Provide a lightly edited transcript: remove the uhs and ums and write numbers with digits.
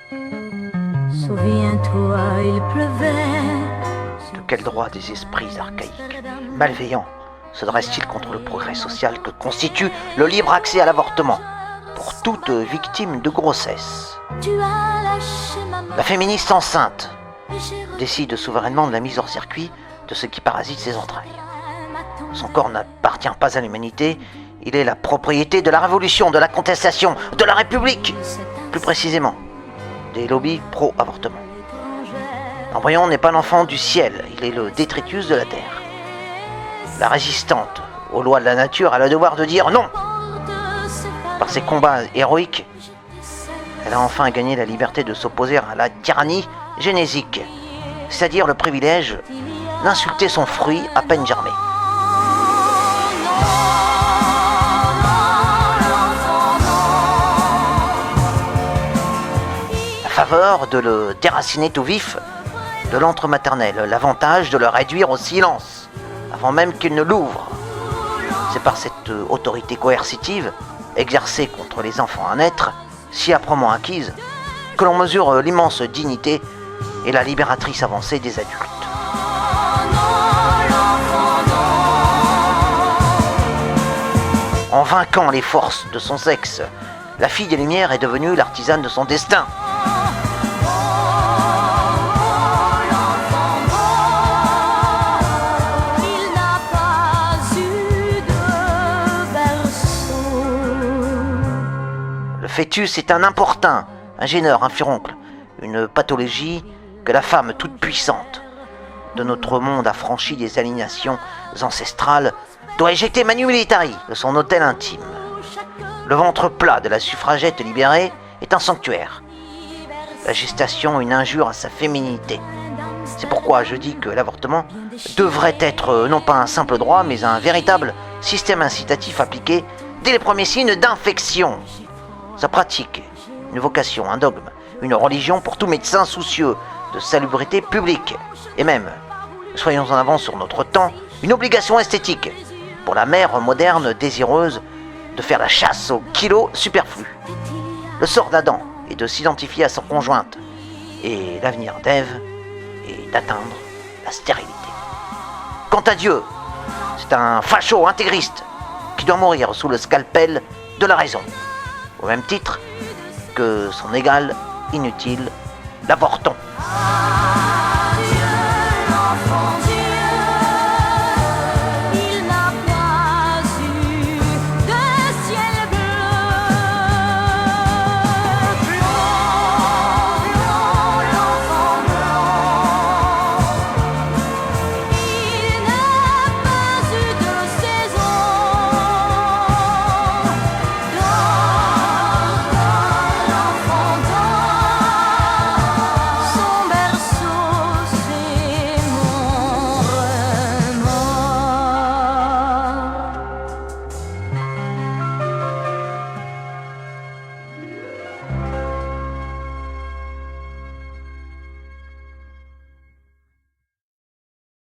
Souviens-toi, il pleuvait. De quel droit des esprits archaïques, malveillants, se dressent-ils contre le progrès social que constitue le libre accès à l'avortement pour toute victime de grossesse? La féministe enceinte décide souverainement de la mise hors circuit de ce qui parasite ses entrailles. Son corps n'appartient pas à l'humanité, il est la propriété de la révolution, de la contestation, de la République, plus précisément, des lobbies pro-avortement. L'embryon n'est pas l'enfant du ciel, il est le détritus de la terre. La résistante aux lois de la nature a le devoir de dire non. Par ses combats héroïques, elle a enfin gagné la liberté de s'opposer à la tyrannie génésique, c'est-à-dire le privilège d'insulter son fruit à peine germé. La faveur de le déraciner tout vif de l'antre maternel, l'avantage de le réduire au silence avant même qu'il ne l'ouvre. C'est par cette autorité coercitive exercée contre les enfants à naître, si âprement acquise, que l'on mesure l'immense dignité et la libératrice avancée des adultes. En vainquant les forces de son sexe, la fille des Lumières est devenue l'artisane de son destin. Le fœtus est un importun, un gêneur, un furoncle, une pathologie que la femme toute puissante de notre monde affranchi des alignations ancestrales doit éjecter manu militari de son hôtel intime. Le ventre plat de la suffragette libérée est un sanctuaire. La gestation une injure à sa féminité. C'est pourquoi je dis que l'avortement devrait être non pas un simple droit, mais un véritable système incitatif appliqué dès les premiers signes d'infection. Sa pratique, une vocation, un dogme, une religion pour tout médecin soucieux de salubrité publique. Et même, soyons en avance sur notre temps, une obligation esthétique pour la mère moderne désireuse de faire la chasse aux kilos superflus. Le sort d'Adam est de s'identifier à sa conjointe, et l'avenir d'Ève est d'atteindre la stérilité. Quant à Dieu, c'est un facho intégriste qui doit mourir sous le scalpel de la raison, au même titre que son égal inutile, l'avorton.